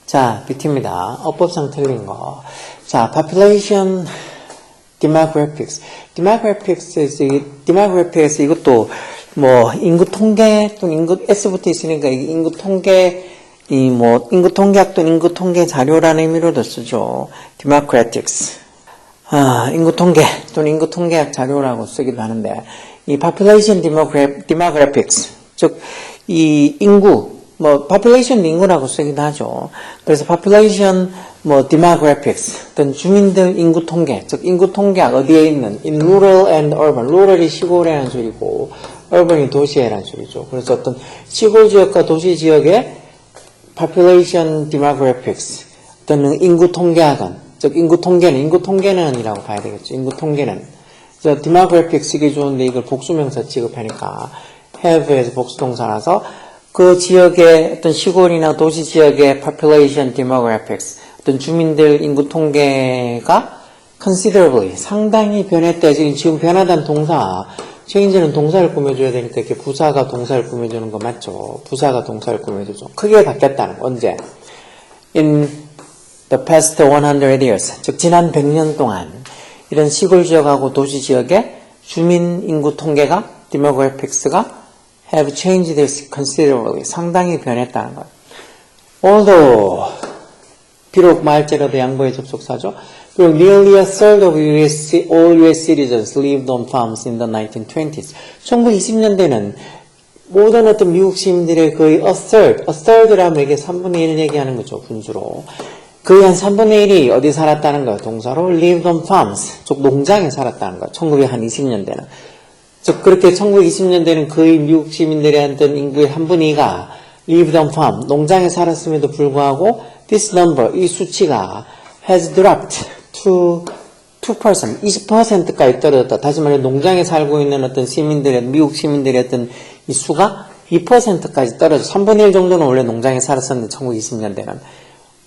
자, 뷰티입니다. 어법상 틀린 거. 자, population demographics. demographics 이것도 뭐 인구 통계 또는 인구 S부터 있으니까 인구 통계 인구 통계학 또는 인구 통계 자료라는 의미로도 쓰죠. demographics. 인구 통계 또는 인구 통계학 자료라고 쓰기도 하는데 이 population demographics 즉 이 인구 population 인구라고 쓰기도 하죠. 그래서 population, demographics, 어떤 주민들 인구 통계, 즉 인구 통계학 어디에 있는, in rural and urban, rural이 시골이라는 소리고, urban이 도시에라는 소리죠. 그래서 어떤 시골 지역과 도시 지역의 population demographics, 어떤 인구 통계학은, 즉 인구 통계는이라고 봐야 되겠죠. 인구 통계는. 그래서 demographics 이게 좋은데 이걸 복수명사 취급하니까 have에서 복수동사라서 그 지역의 어떤 시골이나 도시 지역의 population demographics, 어떤 주민들 인구 통계가 considerably, 상당히 변했다. 지금 변하다는 동사, change는 동사를 꾸며줘야 되니까 이렇게 부사가 동사를 꾸며주는 거 맞죠? 부사가 동사를 꾸며주죠. 크게 바뀌었다는 거, 언제? In the past 100 years, 즉 지난 100년 동안 이런 시골 지역하고 도시 지역의 주민 인구 통계가, demographics가 have changed considerably. 상당히 변했다는 거예요. Although, 비록 말제라도 양보의 접속사죠. 그리고 nearly a third of all US citizens lived on farms in the 1920s. 1920년대는 모든 어떤 미국 시민들의 거의 a third라면 이게 3분의 1 얘기하는 거죠. 분수로. 거의 한 3분의 1이 어디 살았다는 거예요. 동사로 lived on farms. 즉 농장에 살았다는 거예요. 1920년대는. 즉 그렇게 1920년대는 거의 미국 시민들의 어떤 인구의 한 분의 2가 lived on farm, 농장에 살았음에도 불구하고 this number, 이 수치가 has dropped to 2%, 20%까지 떨어졌다. 다시 말해 농장에 살고 있는 어떤 시민들의, 미국 시민들의 어떤 이 수가 2%까지 떨어져. 3분의 1 정도는 원래 농장에 살았었는데 1920년대는.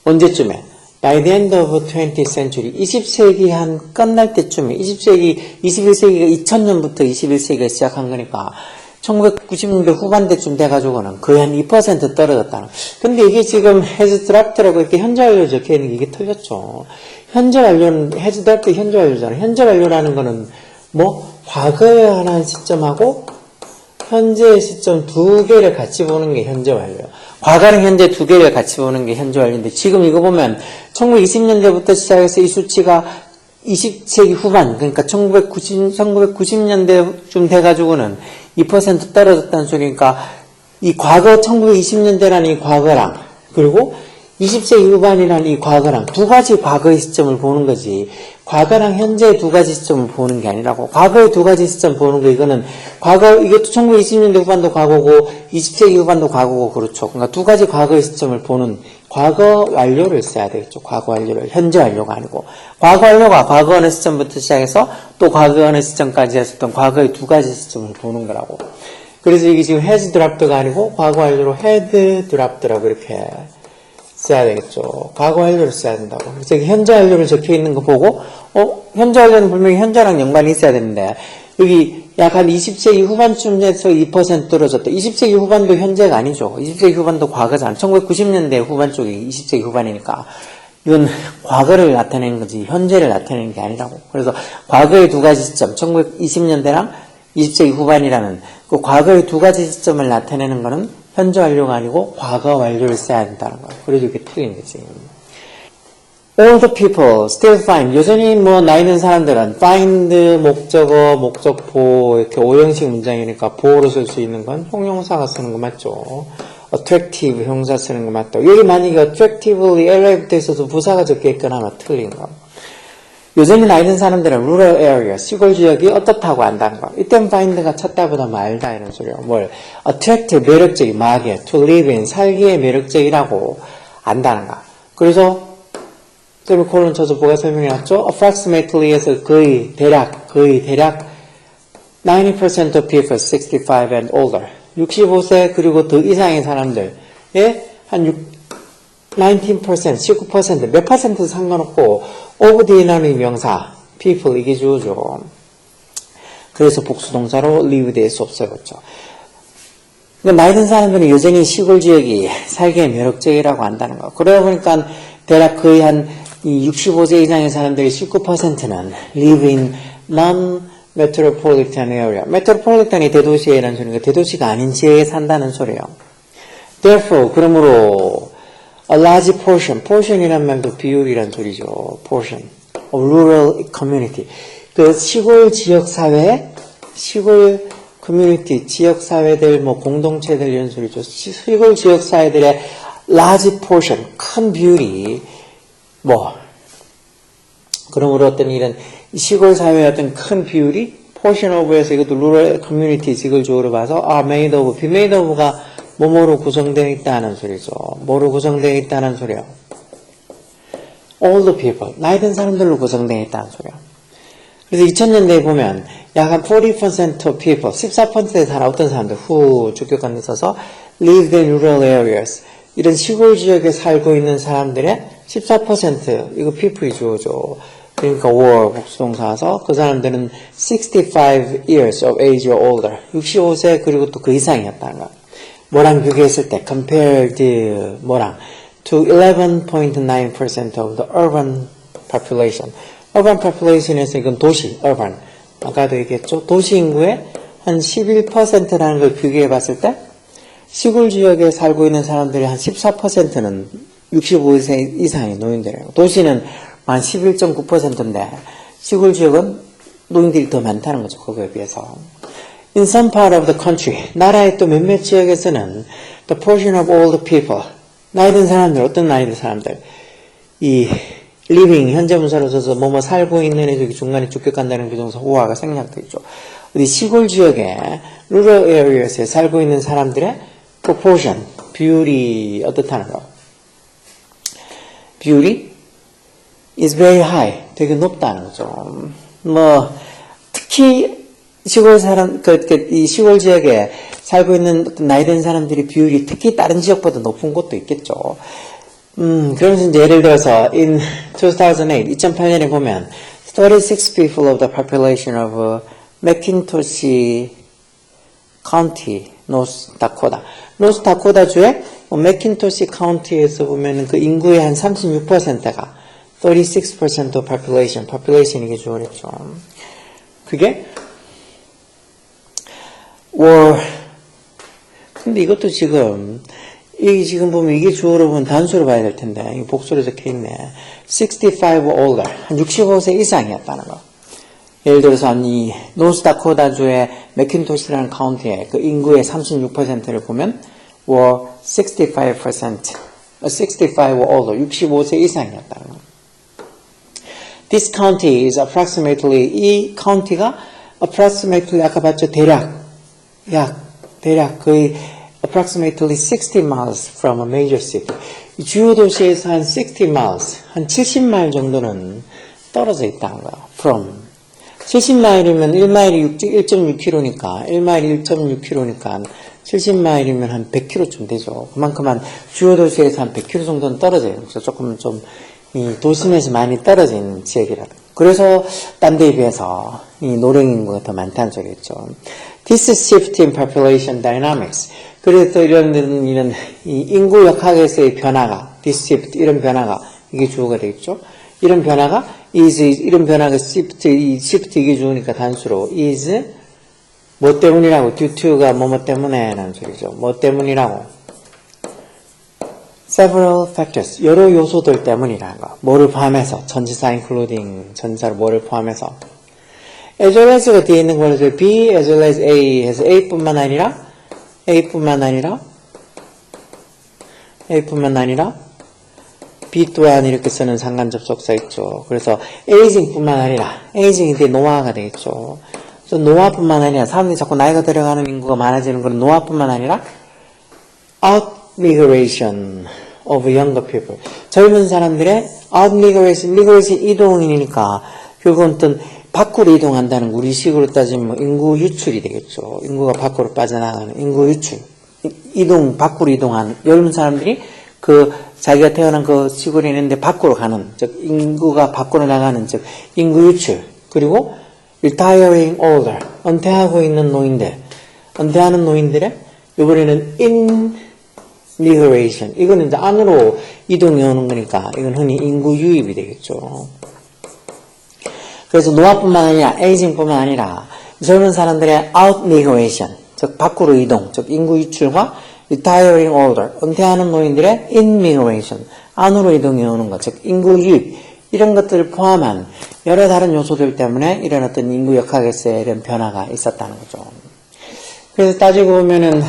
언제쯤에? By the end of 20th century, 20세기 한 끝날 때쯤에, 21세기가 2000년부터 21세기가 시작한 거니까 1990년대 후반대쯤 돼가지고는 거의 한 2% 떨어졌다는. 근데 이게 지금 has dropped라고 이렇게 현재 완료 적혀 있는 게 이게 틀렸죠. 현재 완료는 has dropped 현재 완료잖아. 현재 완료라는 거는 과거에 하나의 시점하고 현재의 시점 두 개를 같이 보는 게 현재 완료예요. 과거랑 현재 두 개를 같이 보는 게 현재 완료인데 지금 이거 보면 1920년대부터 시작해서 이 수치가 20세기 후반 그러니까 1990년대쯤 돼가지고는 2% 떨어졌다는 소리니까 이 과거 1920년대라는 이 과거랑 그리고 20세기 후반이라는 이 과거랑 두 가지 과거의 시점을 보는 거지 과거랑 현재의 두 가지 시점을 보는 게 아니라고. 과거의 두 가지 시점 보는 거 이거는 과거 이것도 1920년대 후반도 과거고 20세기 후반도 과거고 그렇죠. 그러니까 두 가지 과거의 시점을 보는 과거 완료를 써야 되겠죠. 과거 완료를 현재 완료가 아니고 과거 완료가 과거 어느 시점부터 시작해서 또 과거 어느 시점까지 했었던 과거의 두 가지 시점을 보는 거라고. 그래서 이게 지금 has dropped가 아니고 과거 완료로 had dropped라고 이렇게 써야 되겠죠. 과거 완료를 써야 된다고. 그래서 현재 완료를 적혀 있는 거 보고, 현재 완료는 분명히 현재랑 연관이 있어야 되는데, 여기 약 한 20세기 후반쯤에서 2% 떨어졌다. 20세기 후반도 현재가 아니죠. 20세기 후반도 과거잖아. 1990년대 후반 쪽이 20세기 후반이니까. 이건 과거를 나타내는 거지, 현재를 나타내는 게 아니라고. 그래서 과거의 두 가지 시점, 1920년대랑 20세기 후반이라는 그 과거의 두 가지 시점을 나타내는 거는 현재 완료가 아니고 과거 완료를 써야 된다는 거예요. 그래도 이게 틀린 거지. All the people still find. 여전히 나이 든 사람들은 find 목적어, 목적보 이렇게 5형식 문장이니까 보호로 쓸 수 있는 건 형용사가 쓰는 거 맞죠? attractive 형사 쓰는 거 맞다. 여기 만약에 attractively LI부터 있어서 부사가 적혀 있거나 하면 틀린 거. 여전히 나이 든 사람들은 rural area, 시골 지역이 어떻다고 안다는 거. 이땐 find가 찾다보다 말다 이런 소리예요. 뭘? attractive, 매력적이, 마하게, to live in, 살기에 매력적이라고 안다는 거. 그래서 세미콜론 쳐서 뭐가 설명해놨죠? approximately에서 거의 대략 90% of people 65 and older 65세 그리고 더 이상의 사람들의 한 19% 몇 퍼센트 상관없고 of the라는 명사 people 이게 주어죠. 그래서 복수동사로 live 될 수 없어요. 그렇죠? 그러니까 나이 든 사람들은 여전히 시골 지역이 살기에 매력적이라고 한다는 거. 그러다 보니까 대략 거의 한 65세 이상의 사람들이 19%는 live in non-metropolitan area. metropolitan이 대도시라는 소리니까 대도시가 아닌 지역에 산다는 소리예요. Therefore, 그러므로 a large portion이란 말도 비율이란 소리죠. portion of rural community. 그 시골 지역 사회, 시골 커뮤니티, 지역 사회들, 뭐 공동체들 이런 소리죠. 시골 지역 사회들의 large portion, 큰 비율이 뭐 그러므로 어떤 이런 시골 사회의 어떤 큰 비율이 portion of에서 이것도 rural community 직을적으로 봐서 are made of, be made of가 뭐뭐로 구성되어 있다는 소리죠. 뭐로 구성되어 있다는 소리요. All the people, 나이 든 사람들로 구성되어 있다는 소리요. 그래서 2000년대에 보면 약 한 40% of people, 14%의 사람, 어떤 사람들, 주격관에 있어서 lived in rural areas. 이런 시골 지역에 살고 있는 사람들의 14%, 이거 people이 주어져. 그러니까 were 복수동사서 그 사람들은 65 years of age or older, 65세 그리고 또 그 이상이었다는 거. 뭐랑 비교했을 때 compared 뭐랑 to 11.9% of the urban population. urban population에서 이건 도시, urban. 아까도 얘기했죠. 도시 인구의 한 11%라는 걸 비교해 봤을 때 시골 지역에 살고 있는 사람들의 한 14%는 65세 이상의 노인들이에요. 도시는 한 11.9%인데 시골 지역은 노인들이 더 많다는 거죠. 그거에 비해서. In some part of the country, 나라의 또 몇몇 지역에서는 the portion of all the people, 나이 든 사람들, 어떤 나이 든 사람들, 이 living, 현재 분사로 써서 뭐뭐 살고 있는 애 저기 중간에 주격한다는 비동사 호화가 생략되어 있죠. 어디 시골 지역에 rural areas에 살고 있는 사람들의 proportion, 비율이 어떻다는 거. 비율이 is very high, 되게 높다는 거죠. 뭐 특히 시골 사람, 이 시골 지역에 살고 있는 어떤 나이 든 사람들의 비율이 특히 다른 지역보다 높은 곳도 있겠죠. 그러면서 이제 예를 들어서 in 2008년에 보면 36 people of the population of McIntosh County, North Dakota. North Dakota 주의 McIntosh County에서 보면 그 인구의 한 36%가 36% of population 이게 주어랬죠. 그게 근데 이것도 지금 보면 이게 주어로 보면 단수로 봐야 될 텐데 이게 복수로 적혀 있네. 65 older, 한 65세 이상이었다는 거. 예를 들어서 이 노스다코다주의 맥킨토시라는 카운티의 그 인구의 36%를 보면 were 65% older, 65세 이상이었다는 거. This county is approximately, 이 카운티가 approximately 아까 봤죠? 대략 거의 approximately 60 miles from a major city. 이 주요 도시에서 한 60 miles, 한 70마일 정도는 떨어져 있다는 거예요. from. 70마일이면 1마일이 1.6km니까, 1마일이 1.6km니까 70마일이면 한 100km쯤 되죠. 그만큼 한 주요 도시에서 한 100km 정도는 떨어져요. 그래서 조금 좀 이 도심에서 많이 떨어진 지역이라도. 그래서 딴 데에 비해서 이 노령 인구가 더 많다는 소리겠죠. This shift in population dynamics. 그래서 이런 이 인구 역학에서의 변화가, this shift, 이런 변화가, 이게 주어가 되겠죠. 이런 변화가 shift, 이 shift 이게 주어니까 단수로 is 뭐 때문이라고, due to가 뭐뭐 때문에 라는 소리죠. 뭐 때문이라고. several factors, 여러 요소들 때문이라는 거. 뭐를 포함해서, 전치사 including, 전치사로 뭐를 포함해서. as well as가 뒤에 있는 거를 B as well as A 해서 A뿐만 아니라 B 또한 이렇게 쓰는 상관접속사 있죠. 그래서 aging뿐만 아니라 aging이 뒤에 노화가 되겠죠. 그래서 노화뿐만 아니라 사람들이 자꾸 나이가 들어가는 인구가 많아지는 건 노화뿐만 아니라 outmigration of younger people. 젊은 사람들의 outmigration 이동이니까 결국은 어떤 밖으로 이동한다는 우리식으로 따지면 인구 유출이 되겠죠. 인구가 밖으로 빠져나가는 인구 유출. 밖으로 이동하는 젊은 사람들이 자기가 태어난 그 시골에 있는데 밖으로 가는, 인구가 밖으로 나가는 인구 유출. 그리고 retiring older. 은퇴하고 있는 노인들, 은퇴하는 노인들의 이번에는 in migration. 이거는 이제 안으로 이동해 오는 거니까 이건 흔히 인구 유입이 되겠죠. 그래서 노화뿐만 아니라 에이징뿐만 아니라 젊은 사람들의 out migration, 즉 밖으로 이동, 즉 인구 유출과 retiring older, 은퇴하는 노인들의 in migration, 안으로 이동해 오는 것, 즉 인구 유입, 이런 것들을 포함한 여러 다른 요소들 때문에 이런 어떤 인구 역학에서의 이런 변화가 있었다는 거죠. 그래서 따지고 보면은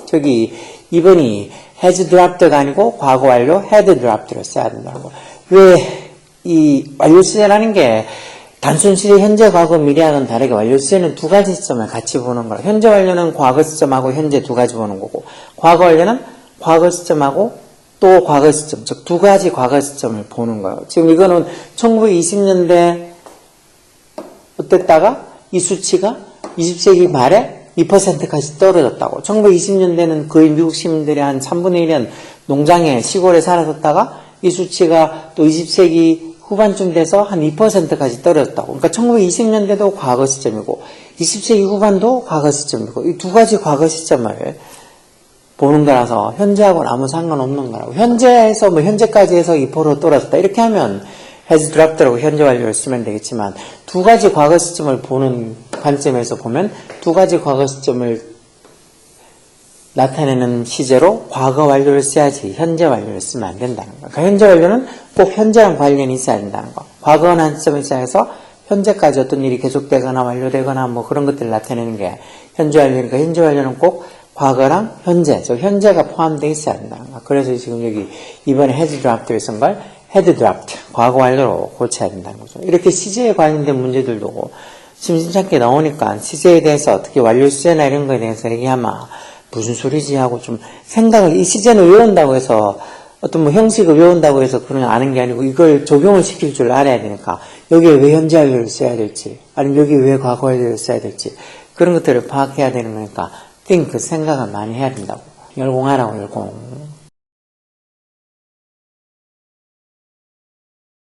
저기 2번이 has dropped가 아니고 과거 완료 had dropped를 써야 된다는 거. 왜 이 완료 시제라는 게 단순 시제 현재, 과거, 미래하고는 다르게 완료 시제는 두 가지 시점을 같이 보는 거예요. 현재 완료는 과거 시점하고 현재 두 가지 보는 거고, 과거 완료는 과거 시점하고 또 과거 시점, 즉 두 가지 과거 시점을 보는 거예요. 지금 이거는 1920년대 어땠다가 이 수치가 20세기 말에 2%까지 떨어졌다고. 1920년대는 거의 미국 시민들의 한 3분의 1은 농장에 시골에 살았었다가 이 수치가 또 20세기 후반쯤 돼서 한 2%까지 떨어졌다고. 그러니까 1920년대도 과거 시점이고 20세기 후반도 과거 시점이고 이 두 가지 과거 시점을 보는 거라서 현재하고는 아무 상관없는 거라고. 현재에서 뭐 현재까지 해서 2% 떨어졌다 이렇게 하면 has dropped라고 현재 완료를 쓰면 되겠지만 두 가지 과거 시점을 보는 관점에서 보면 두 가지 과거 시점을 나타내는 시제로 과거 완료를 써야지 현재 완료를 쓰면 안 된다는 거. 그러니까 현재 완료는 꼭 현재랑 관련이 있어야 된다는 거. 과거는 한 시점에 시작해서 현재까지 어떤 일이 계속되거나 완료되거나 뭐 그런 것들을 나타내는 게 현재 완료니까 현재 완료는 꼭 과거랑 현재, 즉 현재가 포함되어 있어야 된다는 거. 그래서 지금 여기 이번에 has dropped를 쓴 걸 had dropped, 과거 완료로 고쳐야 된다는 거죠. 이렇게 시제에 관련된 문제들도 심심찮게 나오니까 시제에 대해서 어떻게 완료 시제나 이런 거에 대해서 얘기하면 무슨 소리지 하고 좀 생각을, 이 시제는 외운다고 해서 어떤 뭐 형식을 외운다고 해서 그냥 아는 게 아니고 이걸 적용을 시킬 줄 알아야 되니까 여기에 왜 현재 완료를 써야 될지 아니면 여기에 왜 과거 완료를 써야 될지 그런 것들을 파악해야 되는 거니까 think, 생각을 많이 해야 된다고. 열공하라고, 열공.